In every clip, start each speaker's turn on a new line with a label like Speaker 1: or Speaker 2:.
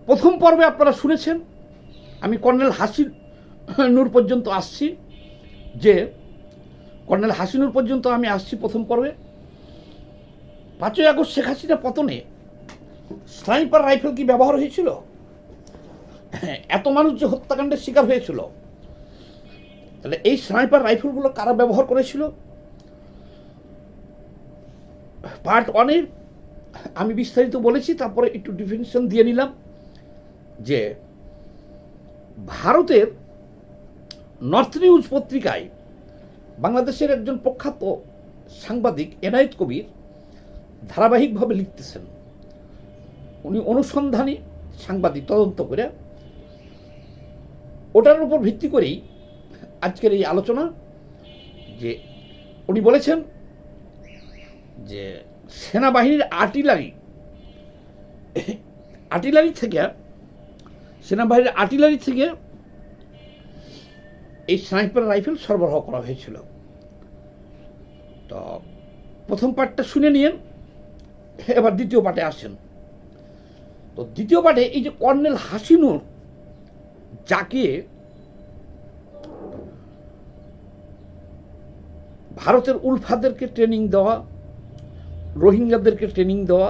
Speaker 1: প্রথম পর্বে আপনারা শুনেছেন আমি কর্নেল হাসিনুর পর্যন্ত আসছি, যে কর্নেল হাসিনুর পর্যন্ত আমি আসছি প্রথম পর্বে। 5ই আগস্ট শেখ হাসিনা পতনে স্নাইপার রাইফেল কি ব্যবহার হয়েছিল? এত মানুষ যে হত্যাকাণ্ডের শিকার হয়েছিল, তাহলে এই স্নাইপার রাইফেলগুলো কারা ব্যবহার করেছিল? পার্ট 1-এ আমি বিস্তারিত বলেছি, তারপরে একটু ডিফিনিশন দিয়ে নিলাম যে ভারতের নর্থ নিউজ পত্রিকায় বাংলাদেশের একজন প্রখ্যাত সাংবাদিক এনায়েত কবির ধারাবাহিকভাবে লিখতেছেন। উনি অনুসন্ধানী সাংবাদিক, তদন্ত করে ওটার উপর ভিত্তি করেই আজকের এই আলোচনা। যে উনি বলেছেন যে সেনাবাহিনীর আর্টিলারি থেকে এই স্নাইপার রাইফেল সরবরাহ করা হয়েছিল। তো প্রথম পার্টটা শুনে নিয়েন, এবার দ্বিতীয় পার্টে আসেন। তো দ্বিতীয় পার্টে এই যে কর্নেল হাসিনুর, যাকে ভারতের উলফাদেরকে ট্রেনিং দেওয়া, রোহিঙ্গাদেরকে ট্রেনিং দেওয়া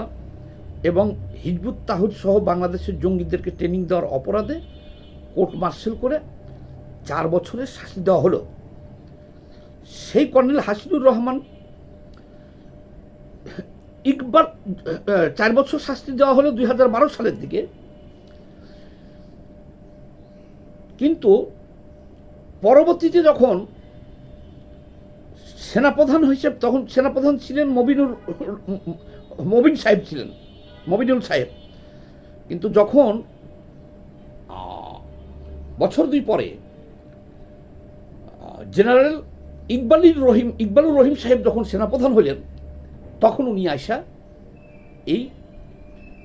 Speaker 1: এবং হিজবুত তাহিদ সহ বাংলাদেশের জঙ্গিদেরকে ট্রেনিং দেওয়ার অপরাধে কোর্ট মার্শাল করে 4 বছরের শাস্তি দেওয়া হলো। সেই কর্নেল হাসিনুর রহমান 4 বছর শাস্তি দেওয়া হলো 2012 সালের দিকে। কিন্তু পরবর্তীতে যখন সেনাপ্রধান হিসেবে, তখন সেনাপ্রধান ছিলেন মবিনুল সাহেব। কিন্তু যখন বছর 2 পরে জেনারেল ইকবালুর রহিম সাহেব যখন সেনাপ্রধান হইলেন, তখন উনি আইসা এই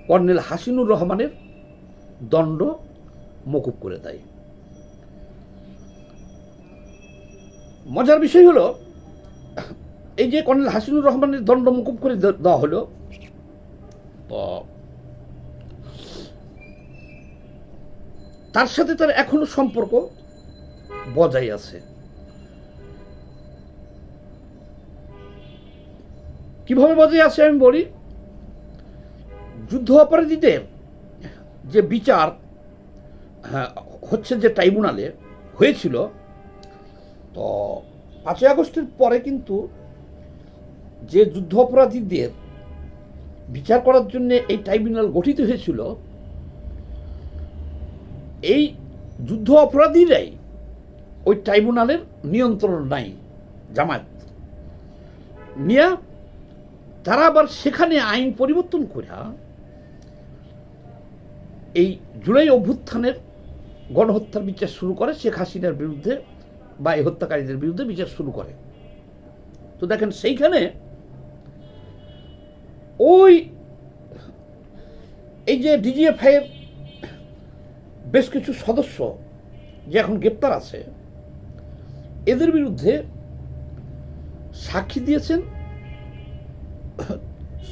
Speaker 1: কর্নেল হাসিনুর রহমানের দণ্ড মকুব করে দেয়। মজার বিষয় হলো, এই যে কর্নেল হাসিনুর রহমানের দণ্ড মকুব করে দেওয়া হলো, তো তার সাথে তার এখনো সম্পর্ক বজায় আছে। কিভাবে বজায় আছে আমি বলি। যুদ্ধ অপরাধীদের যে বিচার হচ্ছে, যে ট্রাইব্যুনালে হয়েছিল, তো 5ই আগস্টের পরে কিন্তু যে যুদ্ধ অপরাধীদের বিচার করার জন্য এই ট্রাইব্যুনাল গঠিত হয়েছিল, এই যুদ্ধ অপরাধীরাই ওই ট্রাইব্যুনালের নিয়ন্ত্রণ নাই জামায়াত নিয়ে। তারা আবার সেখানে আইন পরিবর্তন করে এই জুলাই অভ্যুত্থানের গণহত্যার বিচার শুরু করে, শেখ হাসিনার বিরুদ্ধে বা এই হত্যাকারীদের বিরুদ্ধে বিচার শুরু করে। তো দেখেন, সেইখানে এই যে ডিজিএফআই এর বেশ কিছু সদস্য যে এখন গ্রেপ্তার আছে, এদের বিরুদ্ধে সাক্ষী দিয়েছেন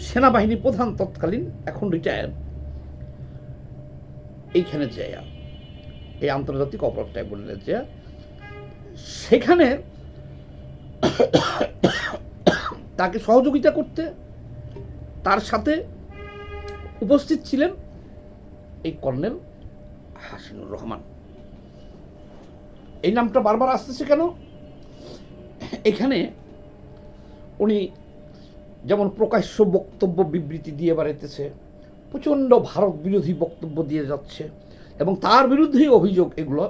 Speaker 1: সেনাবাহিনী প্রধান তৎকালীন, এখন রিটায়ার্ড, এইখানে যায়া, এই আন্তর্জাতিক অপরাধ ট্রাইব্যুনালে যায়া, সেখানে তাকে সহযোগিতা করতে তার সাথে উপস্থিত ছিলেন এই কর্নেল হাসিনুর রহমান। এই নামটা বারবার আসতেছে কেন? এখানে উনি যেমন প্রকাশ্য বক্তব্য বিবৃতি দিয়ে বেড়াইতেছে, প্রচণ্ড ভারত বিরোধী বক্তব্য দিয়ে যাচ্ছে, এবং তার বিরুদ্ধেই অভিযোগ এগুলো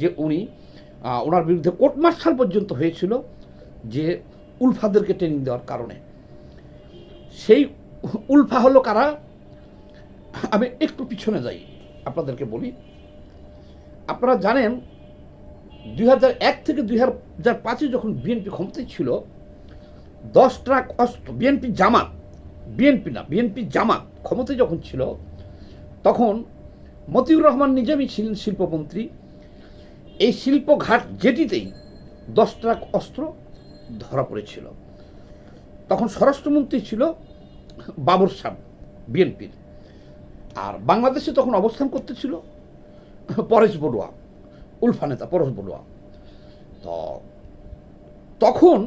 Speaker 1: যে ওনার বিরুদ্ধে কোর্ট মার্শাল পর্যন্ত হয়েছিল, যে উলফাদেরকে ট্রেনিং দেওয়ার কারণে। সেই উলফা হলো কারা? আমি একটু পিছনে যাই, আপনাদেরকে বলি। আপনারা জানেন 2001 থেকে 2005-এ যখন বিএনপি ক্ষমতায় ছিল, 10 ট্রাক অস্ত্র বিএনপি জামাত ক্ষমতায় যখন ছিল, তখন মতিউর রহমান নিজামী ছিলেন শিল্পমন্ত্রী। এই শিল্পঘাট জেটিতেই 10 ট্রাক অস্ত্র ধরা পড়েছিল। তখন স্বরাষ্ট্রমন্ত্রী ছিল বাবর সাহেব বিএনপির। আর বাংলাদেশে তখন অবস্থান করতেছিল পরেশ বড়ুয়া, উলফা নেতা পরেশ বড়ুয়া। তো তখন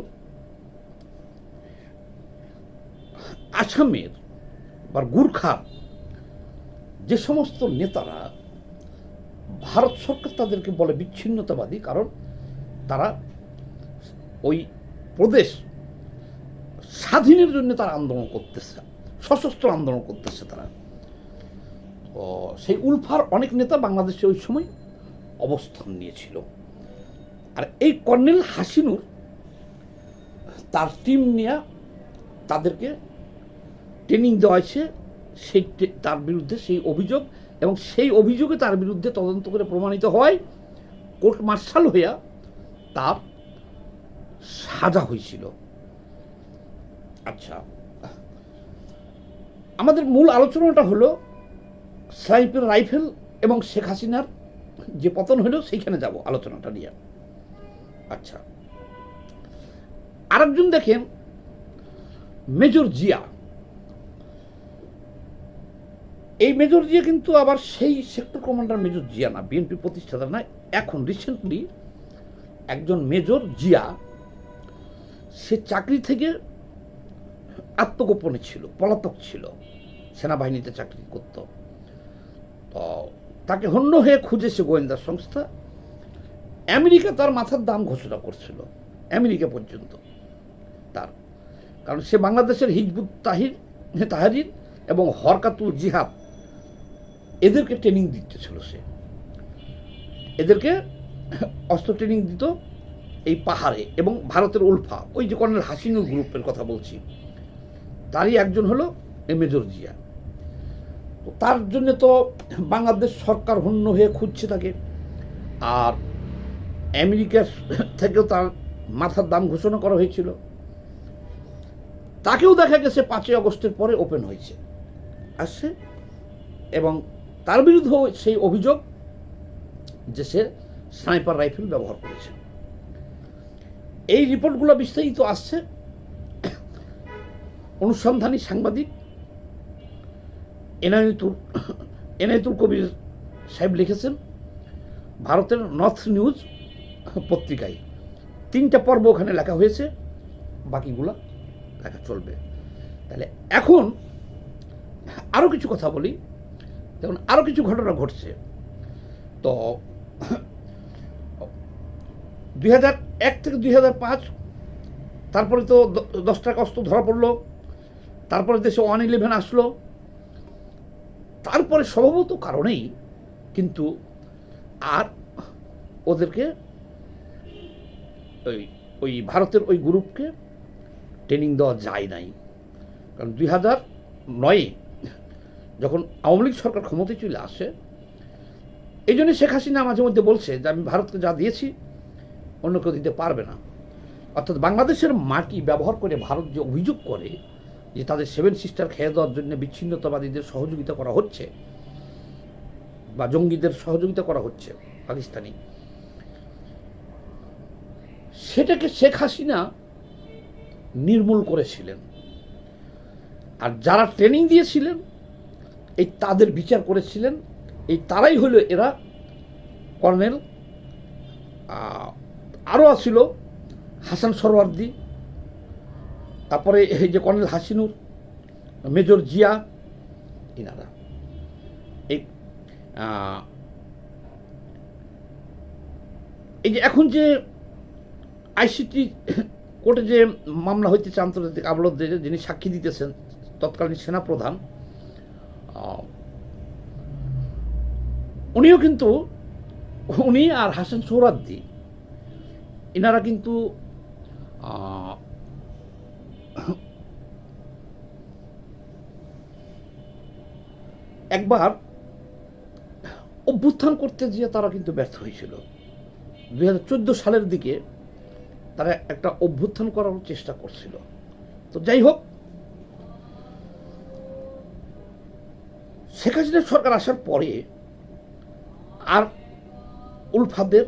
Speaker 1: আসামের বা গুর্খার যে সমস্ত নেতারা, ভারত সরকার তাদেরকে বলে বিচ্ছিন্নতাবাদী, কারণ তারা ওই প্রদেশ স্বাধীনের জন্য তারা আন্দোলন করতেছে, সশস্ত্র আন্দোলন করতেছে তারা। তো সেই উলফার অনেক নেতা বাংলাদেশে ওই সময় অবস্থান নিয়েছিল। আর এই কর্নেল হাসিনুর তার টিম নিয়ে তাদেরকে ট্রেনিং দেওয়া হয়েছে, সেই তার বিরুদ্ধে সেই অভিযোগ, এবং সেই অভিযোগে তার বিরুদ্ধে তদন্ত করে প্রমাণিত হয়, কোর্ট মার্শাল হইয়া তার সাজা হয়েছিল। আচ্ছা, আমাদের মূল আলোচনাটা হলো স্নাইপার রাইফেল এবং শেখ হাসিনার যে পতন হলো সেইখানে যাব আলোচনাটা নিয়ে। আচ্ছা, আরেকজন দেখেন মেজর জিয়া। এই মেজর জিয়া কিন্তু আবার সেই সেক্টর কমান্ডার মেজর জিয়া না, বিএনপি প্রতিষ্ঠাতা না, এখন রিসেন্টলি একজন মেজর জিয়া সে চাকরি থেকে আত্মগোপনে ছিল, পলাতক ছিল, সেনাবাহিনীতে চাকরি করত। তো তাকে হন্য হয়ে খুঁজেছে গোয়েন্দা সংস্থা। আমেরিকা তার মাথার দাম ঘোষণা করছিল, আমেরিকা পর্যন্ত তার, কারণ সে বাংলাদেশের হিজবুত তাহরির এবং হরকাতুল জিহাদ এদেরকে ট্রেনিং দিতেছিল। সে এদেরকে অস্ত্র ট্রেনিং দিত এই পাহাড়ে, এবং ভারতের উলফা, ওই যে কর্নেল হাসিনুর গ্রুপের কথা বলছি, তারই একজন হলো এই মেজর জিয়া। তো তার জন্য তো বাংলাদেশ সরকার হন্য হয়ে খুঁজছে তাকে, আর আমেরিকার থেকেও তার মাথার দাম ঘোষণা করা হয়েছিল। তাকেও দেখা গেছে 5ই আগস্টের পরে ওপেন হয়েছে আসছে, এবং তার বিরুদ্ধেও সেই অভিযোগ যে সে স্নাইপার রাইফেল ব্যবহার করেছে। এই রিপোর্টগুলো বিস্তারিত আসছে। অনুসন্ধানী সাংবাদিক এনায়েতুল কবির সাহেব লিখেছেন ভারতের নর্থ নিউজ পত্রিকায়। 3টা পর্ব ওখানে লেখা হয়েছে, বাকিগুলো লেখা চলবে। তাহলে এখন আরও কিছু কথা বলি। যেমন আরও কিছু ঘটনা ঘটছে। তো 2001 থেকে 2005, তারপরে তো 10টা অস্ত্র ধরা পড়লো, তারপরে দেশে 111 আসলো, তারপরে স্বভাবত কারণেই কিন্তু আর ওদেরকে ওই ভারতের ওই গ্রুপকে ট্রেনিং দেওয়া যায় নাই। কারণ 2009-এ যখন আওয়ামী লীগ সরকার ক্ষমতায় চলে আসে, এই জন্য শেখ হাসিনা মাঝে মধ্যে বলছে যে আমি ভারতকে যা দিয়েছি অন্য কেউ দিতে পারবে না। অর্থাৎ বাংলাদেশের মাটি ব্যবহার করে ভারত যে অভিযোগ করে যে তাদের 7 সিস্টার খেয়ে দেওয়ার জন্য বিচ্ছিন্নতাবাদীদের সহযোগিতা করা হচ্ছে বা জঙ্গিদের সহযোগিতা করা হচ্ছে পাকিস্তানি, সেটাকে শেখ হাসিনা নির্মূল করেছিলেন। আর যারা ট্রেনিং দিয়েছিলেন এই তাদের বিচার করেছিলেন, এই তারাই হলো এরা কর্নেল, আরও আছিল হাসান সরওয়ার্দী, তারপরে এই যে কর্নেল হাসিনুর, মেজর জিয়া, এনারা এই যে এখন যে আইসিটি কোর্টে যে মামলা হইতেছে আন্তর্জাতিক আদালত, যিনি সাক্ষী দিতেছেন তৎকালীন সেনাপ্রধান, উনিও কিন্তু, উনি আর হাসান সোহরাওয়ার্দী এনারা কিন্তু একবার অভ্যুত্থান করতে গিয়ে তারা কিন্তু ব্যর্থ হয়েছিল। 2014 সালের দিকে তারা একটা অভ্যুত্থান করার চেষ্টা করছিল। তো যাই হোক, শেখ হাসিনা সরকার আসার পরে আর উলফাদের,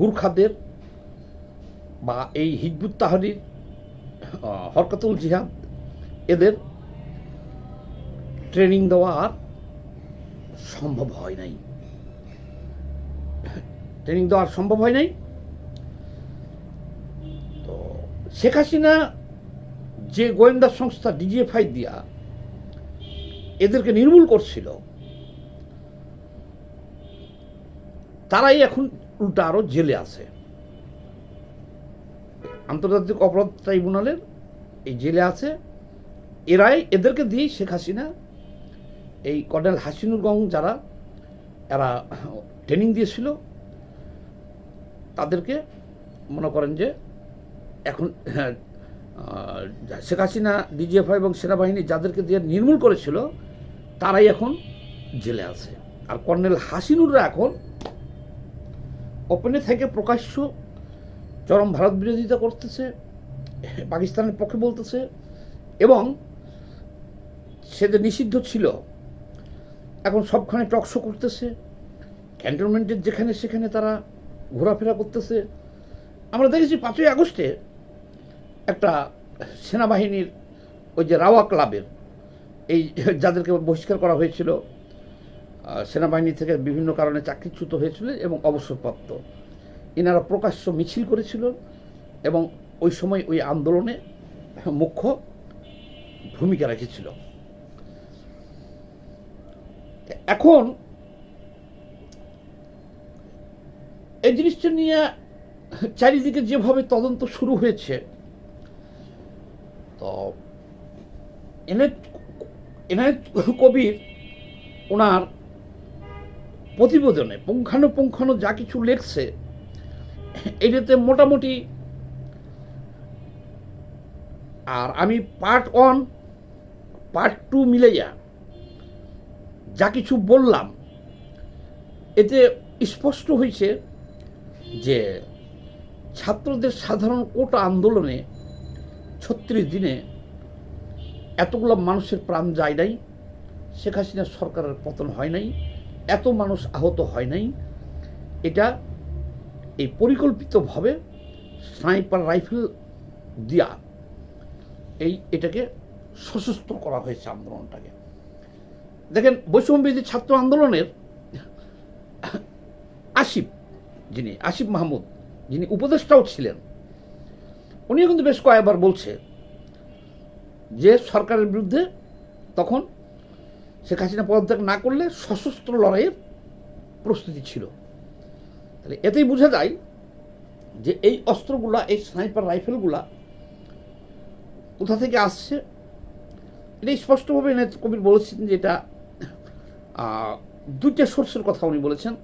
Speaker 1: গুর্খাদের বা এই হিজবুত তাহরির, হরকাতুল জিহাদ এদের ট্রেনিং দেওয়া আর সম্ভব হয় নাই, ট্রেনিং দেওয়ার সম্ভব হয় নাই। তো শেখ হাসিনা যে গোয়েন্দা সংস্থা ডিজিএফআই দিয়া এদেরকে নির্মূল করছিল, তারাই এখন উল্টা আরো জেলে আছে। আন্তর্জাতিক অপরাধ ট্রাইব্যুনালের এই জেলে আছে। এদেরকে দিয়েই শেখ হাসিনা এই কর্নেল হাসিনুর গং যারা এরা ট্রেনিং দিয়েছিল, তাদেরকে মনে করেন যে এখন শেখ হাসিনা ডিজিএফআই এবং সেনাবাহিনী যাদেরকে দিয়ে নির্মূল করেছিল তারাই এখন জেলে আছে। আর কর্নেল হাসিনুররা এখন ওপেনে থেকে প্রকাশ্য চরম ভারত বিরোধিতা করতেছে, পাকিস্তানের পক্ষে বলতেছে, এবং সে যে নিষিদ্ধ ছিল এখন সবখানে টকশো করতেছে, ক্যান্টনমেন্টের যেখানে সেখানে তারা ঘোরাফেরা করতেছে। আমরা দেখেছি 5ই আগস্টে একটা সেনাবাহিনীর ওই যে রাওয়া ক্লাবের এই যাদেরকে বহিষ্কার করা হয়েছিল সেনাবাহিনী থেকে বিভিন্ন কারণে চাকরিচ্যুত হয়েছিল এবং অবসরপ্রাপ্ত, এনারা প্রকাশ্য মিছিল করেছিল এবং ওই সময় ওই আন্দোলনে মুখ্য ভূমিকা রেখেছিল। এখন এই জিনিসটা নিয়ে চারিদিকে যেভাবে তদন্ত শুরু হয়েছে, তো এনায়েত কবির ওনার প্রতিবেদনে পুঙ্খানুপুঙ্খানু যা কিছু লেখছে, এটাতে মোটামুটি, আর আমি পার্ট 1 পার্ট 2 মিলাইয়া যা কিছু বললাম, এতে স্পষ্ট হয়েছে যে ছাত্রদের সাধারণ কোটা আন্দোলনে 36 দিনে এতগুলো মানুষের প্রাণ যায় নাই, শেখ হাসিনা সরকারের পতন হয় নাই, এত মানুষ আহত হয় নাই। এটা এই পরিকল্পিতভাবে স্নাইপার রাইফেল দিয়া এটাকে সশস্ত্র করা হয়েছে আন্দোলনটাকে। দেখেন, বৈষম্যবিরোধী ছাত্র আন্দোলনের আসিফ মাহমুদ, যিনি উপদেষ্টাও ছিলেন, উনিও কিন্তু বেশ কয়েকবার বলছে যে সরকারের বিরুদ্ধে তখন শেখ হাসিনা পদত্যাগ না করলে সশস্ত্র লড়াইয়ের প্রস্তুতি ছিল। তাহলে এতেই বোঝা যায় যে এই অস্ত্রগুলা, এই স্নাইপার রাইফেলগুলা কোথা থেকে আসছে। এটা স্পষ্টভাবে এনায়েত কবির বলেছেন যে এটা 2টা সোর্সের কথা উনি বলেছেন,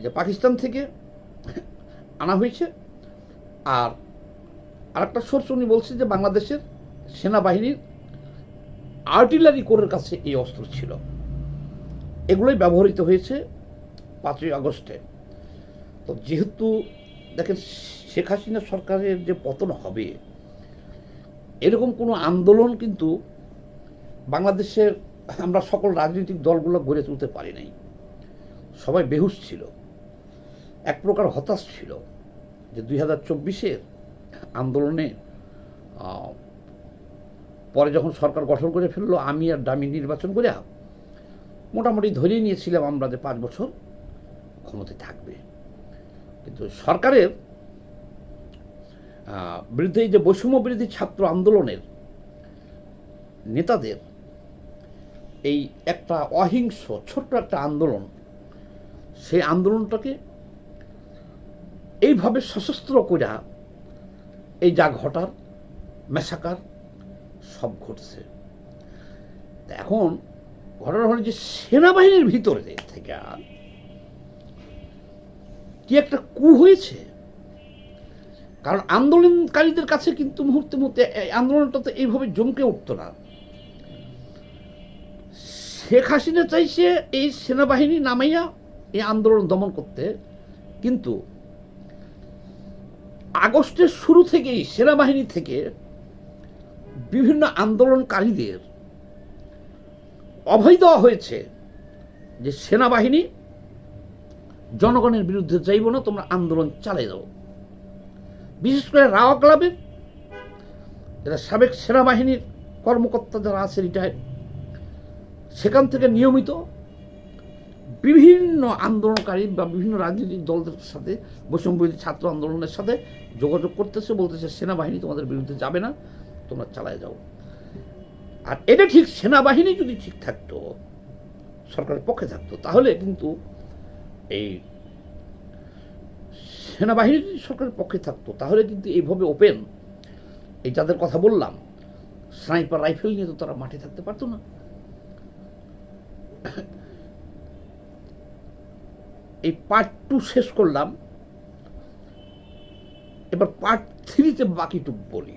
Speaker 1: যে পাকিস্তান থেকে আনা হয়েছে, আর আরেকটা সোর্স উনি বলছেন যে বাংলাদেশের সেনাবাহিনীর আর্টিলারি কোরের কাছে এই অস্ত্র ছিল। এগুলোই ব্যবহৃত হয়েছে 5ই আগস্টে। তো যেহেতু দেখেন শেখ হাসিনা সরকারের যে পতন হবে, এরকম কোনো আন্দোলন কিন্তু বাংলাদেশের আমরা সকল রাজনৈতিক দলগুলো গড়ে তুলতে পারি নাই। সবাই বেহুশ ছিল, এক প্রকার হতাশ ছিল যে 2024-এর আন্দোলনে পরে যখন সরকার গঠন করে ফেললো, আমি আর ডামি নির্বাচন করে মোটামুটি ধরেই নিয়েছিলাম আমরা যে 5 বছর ক্ষমতায় থাকবে। কিন্তু সরকারের বিরুদ্ধে এই যে বৈষম্য বিরোধী ছাত্র আন্দোলনের নেতাদের এই একটা অহিংস ছোট্ট একটা আন্দোলন, সেই আন্দোলনটাকে এইভাবে সশস্ত্র করে এই যা ঘটার মেসাকার সব ঘটছে। এখন ঘটনা হলো যে সেনাবাহিনীর ভিতরে থেকে কি একটা কু হয়েছে। কারণ আন্দোলনকারীদের কাছে কিন্তু মুহূর্তে মুহূর্তে আন্দোলনটা তো এইভাবে জমকে উঠতো না। শেখ হাসিনা চাইছে এই সেনাবাহিনী নামাইয়া এই আন্দোলন দমন করতে, কিন্তু আগস্টের শুরু থেকেই সেনাবাহিনী থেকে বিভিন্ন আন্দোলনকারীদের অভয় দেওয়া হয়েছে যে সেনাবাহিনী জনগণের বিরুদ্ধে যাইব না, তোমরা আন্দোলন চালিয়ে দাও। বিশেষ করে রাওয়া ক্লাবের যারা সাবেক সেনাবাহিনীর কর্মকর্তা যারা আছে রিটায়ার্ড, সেখান থেকে নিয়মিত বিভিন্ন আন্দোলনকারী বা বিভিন্ন রাজনৈতিক দলদের সাথে, বৈষম্যবিরোধী ছাত্র আন্দোলনের সাথে যোগাযোগ করতেছে, বলতেছে সেনাবাহিনী তোমাদের বিরুদ্ধে যাবে না, তোমরা চালায় যাও। আর এটা ঠিক, সেনাবাহিনী যদি ঠিক থাকতো, সরকারের পক্ষে থাকতো, তাহলে কিন্তু এই সেনাবাহিনী যদি সরকারের পক্ষে থাকতো, তাহলে কিন্তু এইভাবে ওপেন, এই যাদের কথা বললাম, স্নাইপার রাইফেল নিয়ে তো তারা মাঠে থাকতে পারতো না। এই পার্ট 2 শেষ করলাম, এবার পার্ট 3-তে বাকিটুকু বলি।